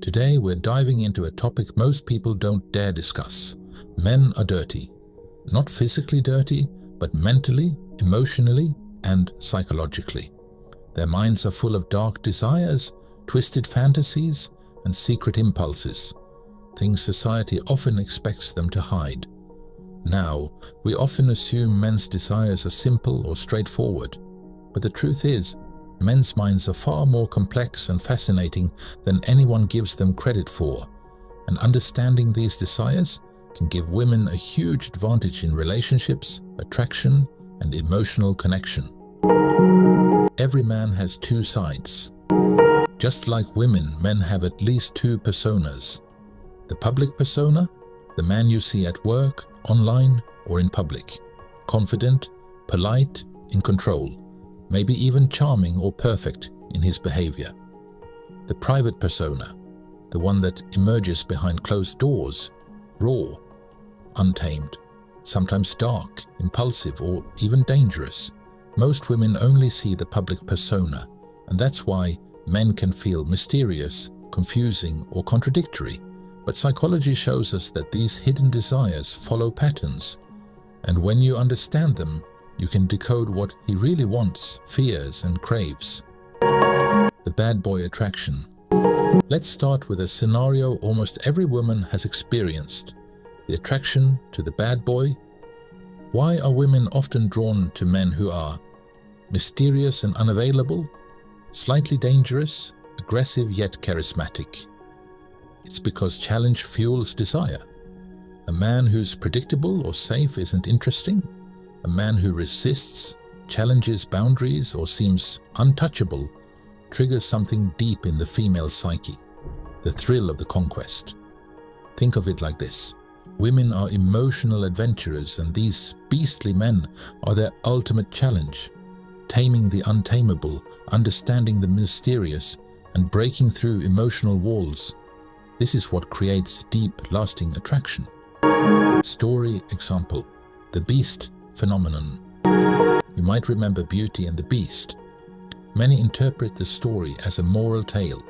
Today we're diving into a topic most people don't dare discuss. Men are dirty. Not physically dirty, but mentally, emotionally, and psychologically. Their minds are full of dark desires, twisted fantasies, and secret impulses, things society often expects them to hide. Now, we often assume men's desires are simple or straightforward, but the truth is, men's minds are far more complex and fascinating than anyone gives them credit for, and understanding these desires can give women a huge advantage in relationships, attraction, and emotional connection. Every man has two sides. Just like women, men have at least two personas. The public persona, the man you see at work, online, or in public. Confident, polite, in control, maybe even charming or perfect in his behavior. The private persona, the one that emerges behind closed doors, raw, untamed, sometimes dark, impulsive, or even dangerous. Most women only see the public persona, and that's why men can feel mysterious, confusing, or contradictory. But psychology shows us that these hidden desires follow patterns, and when you understand them, you can decode what he really wants, fears, and craves. The bad boy attraction. Let's start with a scenario almost every woman has experienced: the attraction to the bad boy. Why are women often drawn to men who are mysterious and unavailable, slightly dangerous, aggressive yet charismatic? It's because challenge fuels desire. A man who's predictable or safe isn't interesting. A man who resists, challenges boundaries, or seems untouchable triggers something deep in the female psyche, the thrill of the conquest. Think of it like this. Women are emotional adventurers, and these beastly men are their ultimate challenge. Taming the untamable, understanding the mysterious, and breaking through emotional walls. This is what creates deep, lasting attraction. Story example: the beast phenomenon. You might remember Beauty and the Beast. Many interpret the story as a moral tale.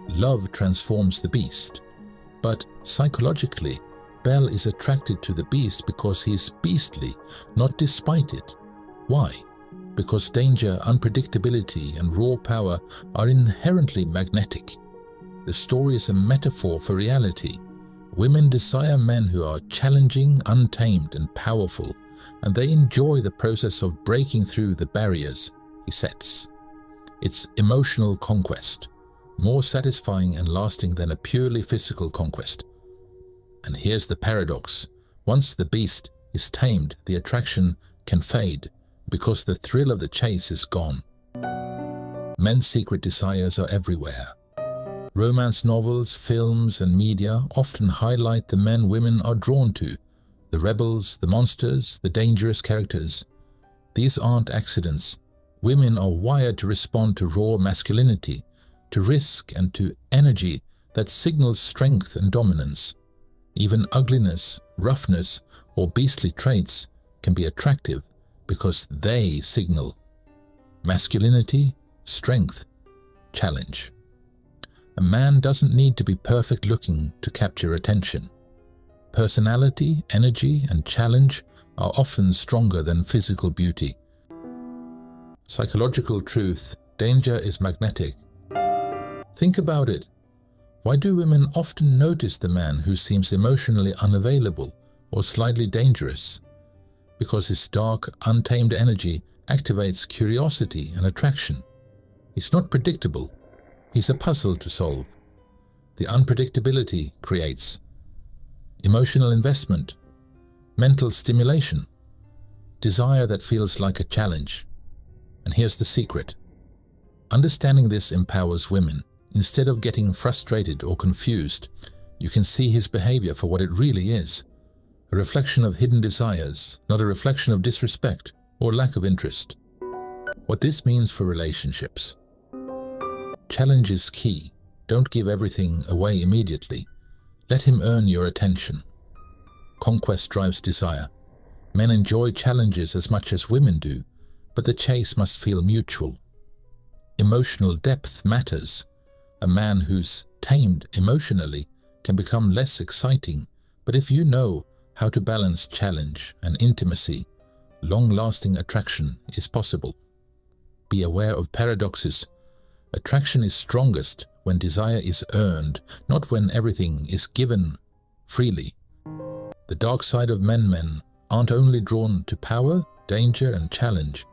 Love transforms the beast. But psychologically, Belle is attracted to the beast because he's beastly, not despite it. Why? Because danger, unpredictability, and raw power are inherently magnetic. The story is a metaphor for reality. Women desire men who are challenging, untamed, and powerful, and they enjoy the process of breaking through the barriers he sets. It's emotional conquest, more satisfying and lasting than a purely physical conquest. And here's the paradox. Once the beast is tamed, the attraction can fade because the thrill of the chase is gone. Men's secret desires are everywhere. Romance novels, films, and media often highlight the men women are drawn to: the rebels, the monsters, the dangerous characters. These aren't accidents. Women are wired to respond to raw masculinity, to risk, and to energy that signals strength and dominance. Even ugliness, roughness, or beastly traits can be attractive because they signal masculinity, strength, challenge. A man doesn't need to be perfect looking to capture attention. Personality, energy, and challenge are often stronger than physical beauty. Psychological truth: danger is magnetic. Think about it. Why do women often notice the man who seems emotionally unavailable or slightly dangerous? Because his dark, untamed energy activates curiosity and attraction. He's not predictable. He's a puzzle to solve. The unpredictability creates emotional investment, mental stimulation, desire that feels like a challenge. And here's the secret. Understanding this empowers women. Instead of getting frustrated or confused, you can see his behavior for what it really is: a reflection of hidden desires, not a reflection of disrespect or lack of interest. What this means for relationships: challenge is key. Don't give everything away immediately. Let him earn your attention. Conquest drives desire. Men enjoy challenges as much as women do, but the chase must feel mutual. Emotional depth matters. A man who's tamed emotionally can become less exciting, but if you know how to balance challenge and intimacy, long-lasting attraction is possible. Be aware of paradoxes. Attraction is strongest when desire is earned, not when everything is given freely. The dark side of men aren't only drawn to power, danger, and challenge.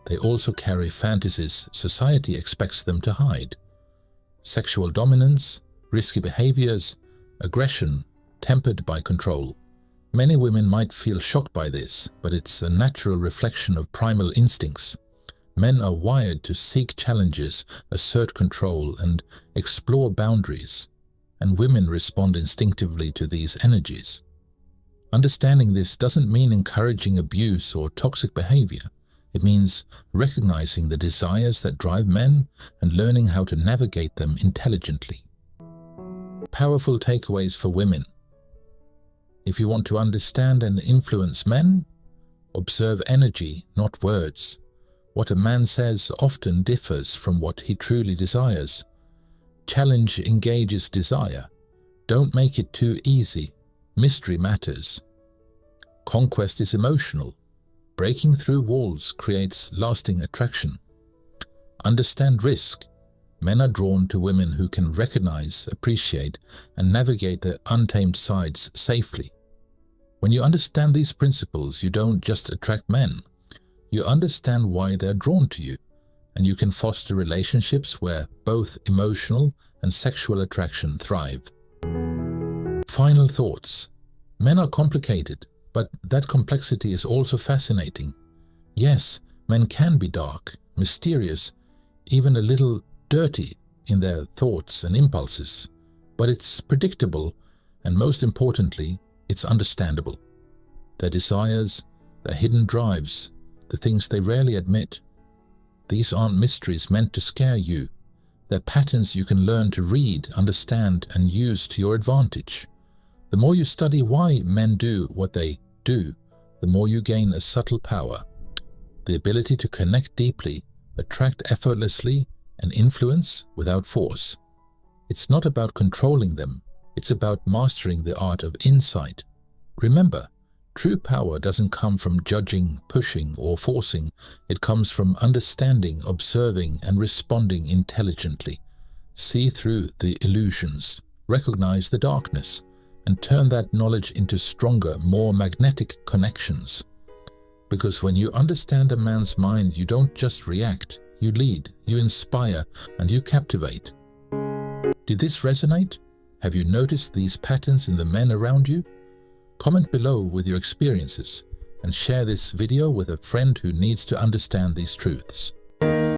They also carry fantasies society expects them to hide. Sexual dominance, risky behaviors, aggression, tempered by control. Many women might feel shocked by this, but it's a natural reflection of primal instincts. Men are wired to seek challenges, assert control, and explore boundaries, and women respond instinctively to these energies. Understanding this doesn't mean encouraging abuse or toxic behavior. It means recognizing the desires that drive men and learning how to navigate them intelligently. Powerful takeaways for women. If you want to understand and influence men, observe energy, not words. What a man says often differs from what he truly desires. Challenge engages desire. Don't make it too easy. Mystery matters. Conquest is emotional. Breaking through walls creates lasting attraction. Understand risk. Men are drawn to women who can recognize, appreciate, and navigate their untamed sides safely. When you understand these principles, you don't just attract men. You understand why they're drawn to you, and you can foster relationships where both emotional and sexual attraction thrive. Final thoughts. Men are complicated, but that complexity is also fascinating. Yes, men can be dark, mysterious, even a little dirty in their thoughts and impulses, but it's predictable, and most importantly, it's understandable. Their desires, their hidden drives, the things they rarely admit. These aren't mysteries meant to scare you. They're patterns you can learn to read, understand, and use to your advantage. The more you study why men do what they do, the more you gain a subtle power. The ability to connect deeply, attract effortlessly, and influence without force. It's not about controlling them, it's about mastering the art of insight. Remember, true power doesn't come from judging, pushing, or forcing. It comes from understanding, observing, and responding intelligently. See through the illusions, recognize the darkness, and turn that knowledge into stronger, more magnetic connections. Because when you understand a man's mind, you don't just react, you lead, you inspire, and you captivate. Did this resonate? Have you noticed these patterns in the men around you? Comment below with your experiences and share this video with a friend who needs to understand these truths.